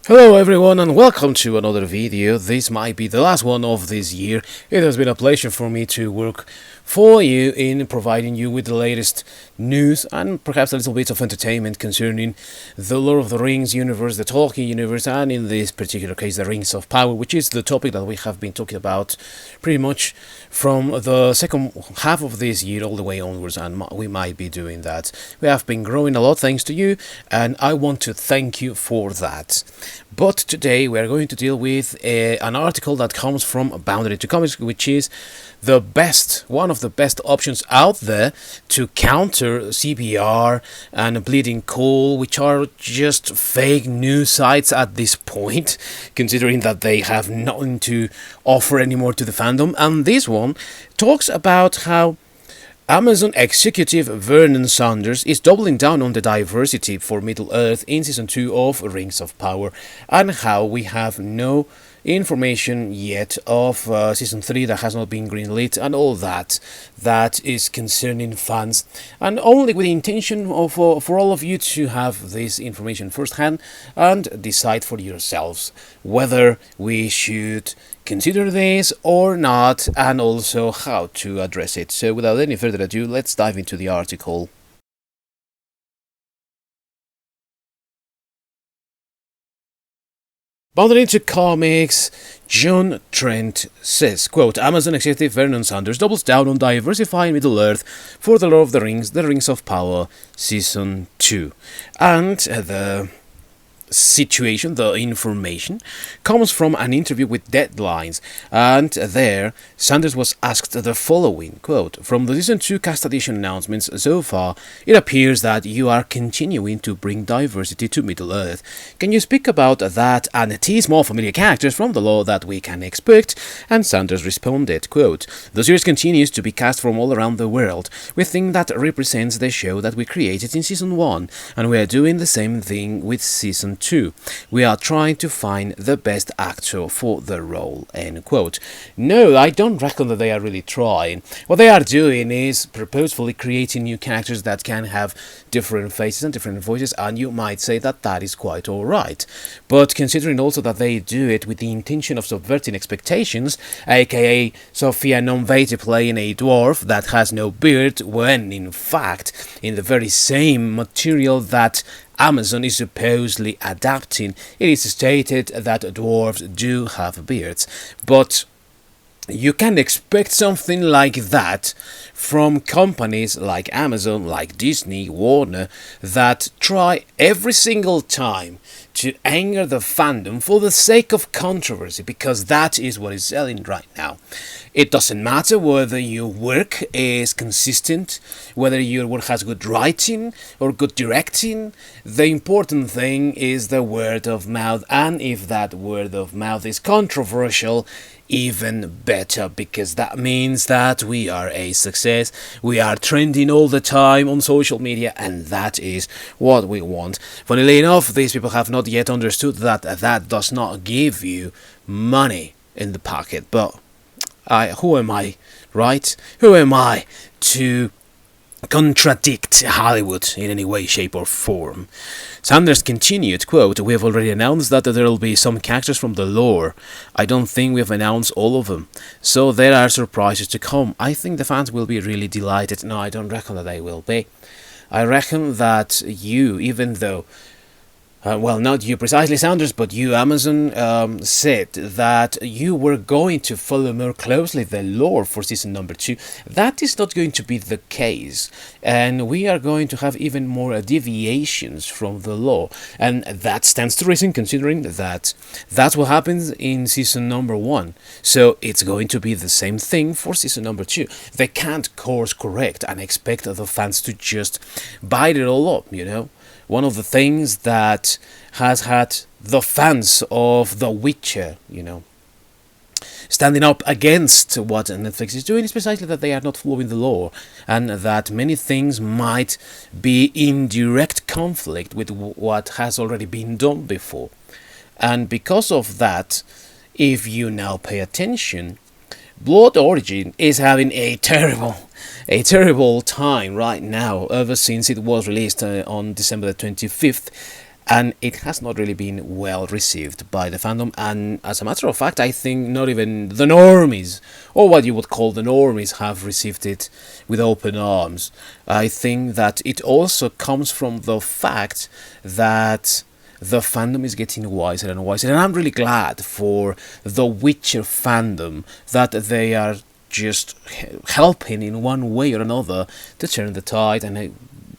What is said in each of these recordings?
Hello everyone and welcome to another video. This might be the last one of this year. It has been a pleasure for me to work for you in providing you with the latest news and perhaps a little bit of entertainment concerning the Lord of the Rings universe, the Tolkien universe, and in this particular case the Rings of Power, which is the topic that we have been talking about pretty much from the second half of this year all the way onwards, and we might be doing that. We have been growing a lot thanks to you, and I want to thank you for that. But today we are going to deal with an article that comes from Boundary to Comics, which is one of the best options out there to counter CBR and Bleeding Cool, which are just fake news sites at this point, considering that they have nothing to offer anymore to the fandom. And this one talks about how Amazon executive Vernon Saunders is doubling down on the diversity for Middle-earth in Season 2 of Rings of Power, and how we have no information yet of Season 3 that has not been greenlit, and all that is concerning fans, and only with the intention of for all of you to have this information firsthand and decide for yourselves whether we should consider this or not, and also how to address it. So without any further ado, let's dive into the article. Boundary to Comics, John Trent says, quote, Amazon executive Vernon Saunders doubles down on diversifying Middle-earth for The Lord of the Rings of Power Season 2. And the situation, the information, comes from an interview with Deadlines, and there Saunders was asked the following, quote, from the Season 2 cast addition announcements so far, it appears that you are continuing to bring diversity to Middle-earth. Can you speak about that and tease more familiar characters from the lore that we can expect? And Saunders responded, quote, the series continues to be cast from all around the world. We think that represents the show that we created in Season 1, and we are doing the same thing with Season 2. We are trying to find the best actor for the role, end quote. No, I don't reckon that they are really trying. What they are doing is purposefully creating new characters that can have different faces and different voices, and you might say that that is quite alright. But considering also that they do it with the intention of subverting expectations, aka Sophia Nonvete playing a dwarf that has no beard, when in fact in the very same material that Amazon is supposedly adapting, it is stated that dwarves do have beards. But you can expect something like that from companies like Amazon, like Disney, Warner, that try every single time to anger the fandom for the sake of controversy, because that is what is selling right now. It doesn't matter whether your work is consistent, whether your work has good writing or good directing. The important thing is the word of mouth, and if that word of mouth is controversial, even better, because that means that we are a success. We are trending all the time on social media, and that is what we want. Funnily enough, these people have not yet understood that that does not give you money in the pocket. But who am I, right? Who am I to contradict Hollywood in any way, shape or form? Saunders continued, quote, we have already announced that there will be some characters from the lore. I don't think we have announced all of them, so there are surprises to come. I think the fans will be really delighted. No, I don't reckon that they will be. I reckon that you, even though well, not you precisely, Saunders, but you, Amazon, said that you were going to follow more closely the lore for Season number 2. That is not going to be the case, and we are going to have even more deviations from the lore, and that stands to reason, considering that that's what happens in Season number 1. So it's going to be the same thing for Season number 2. They can't course correct and expect the fans to just bite it all up, you know? One of the things that has had the fans of The Witcher, you know, standing up against what Netflix is doing is precisely that they are not following the law, and that many things might be in direct conflict with what has already been done before. And because of that, if you now pay attention, Blood Origin is having a terrible time right now, ever since it was released on December the 25th, and it has not really been well received by the fandom. And as a matter of fact, I think not even the normies, or what you would call the normies, have received it with open arms. I think that it also comes from the fact that the fandom is getting wiser and wiser, and I'm really glad for the Witcher fandom that they are just helping in one way or another to turn the tide, and I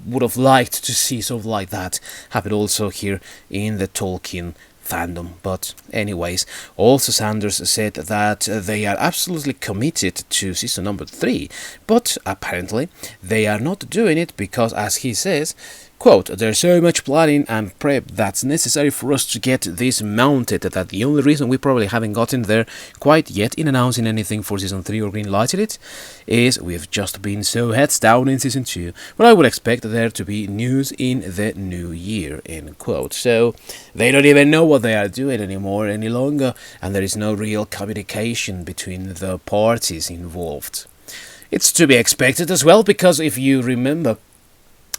would have liked to see something like that happen also here in the Tolkien fandom. But anyways, also Sanders said that they are absolutely committed to season number 3, but apparently they are not doing it because, as he says, quote, there's so much planning and prep that's necessary for us to get this mounted that the only reason we probably haven't gotten there quite yet in announcing anything for season 3 or green lighted it is we've just been so heads down in season 2, but I would expect there to be news in the new year, end quote. So they don't even know what they are doing anymore any longer, and there is no real communication between the parties involved. It's to be expected as well, because if you remember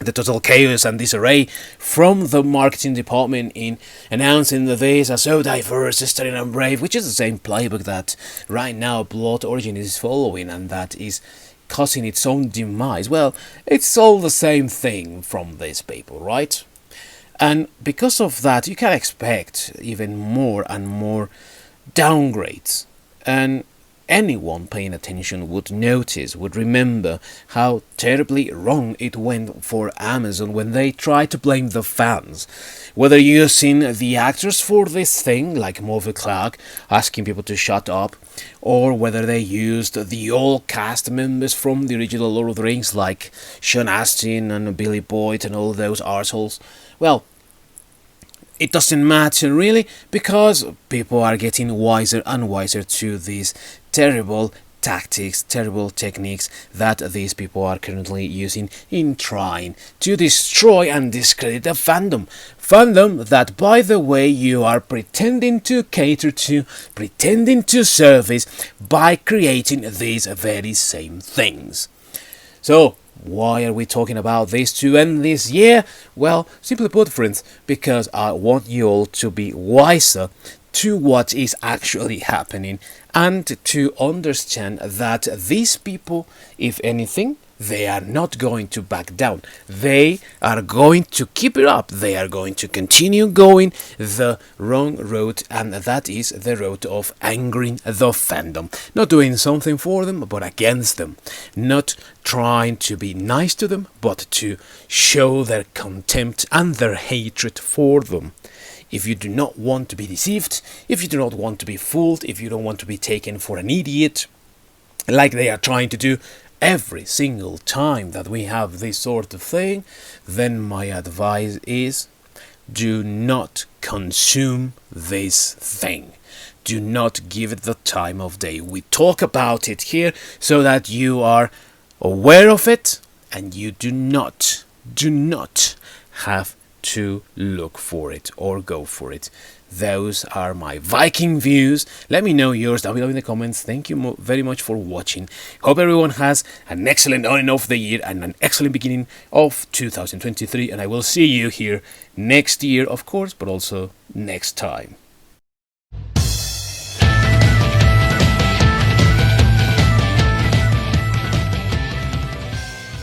the total chaos and disarray from the marketing department in announcing that these are so diverse, stunning and brave, which is the same playbook that right now Blood Origin is following and that is causing its own demise. Well, it's all the same thing from these people, right? And because of that, you can expect even more and more downgrades. And anyone paying attention would notice, would remember how terribly wrong it went for Amazon when they tried to blame the fans. Whether using the actors for this thing, like Morphy Clark, asking people to shut up, or whether they used the old cast members from the original Lord of the Rings, like Sean Astin and Billy Boyd and all those arseholes. Well, it doesn't matter really, because people are getting wiser and wiser to these terrible tactics, terrible techniques that these people are currently using in trying to destroy and discredit the fandom. Fandom that, by the way, you are pretending to cater to, pretending to service by creating these very same things. So, why are we talking about these two and this year? Well, simply put, friends, because I want you all to be wiser to what is actually happening and to understand that these people, if anything, they are not going to back down. They are going to keep it up. They are going to continue going the wrong road, and that is the road of angering the fandom. Not doing something for them, but against them. Not trying to be nice to them, but to show their contempt and their hatred for them. If you do not want to be deceived, if you do not want to be fooled, if you don't want to be taken for an idiot, like they are trying to do every single time that we have this sort of thing, then my advice is do not consume this thing. Do not give it the time of day. We talk about it here so that you are aware of it and you do not have to look for it or go for it. Those are my Viking views. Let me know yours down below in the comments. Thank you very much for watching. Hope everyone has an excellent on and off the year and an excellent beginning of 2023. And I will see you here next year, of course, but also next time.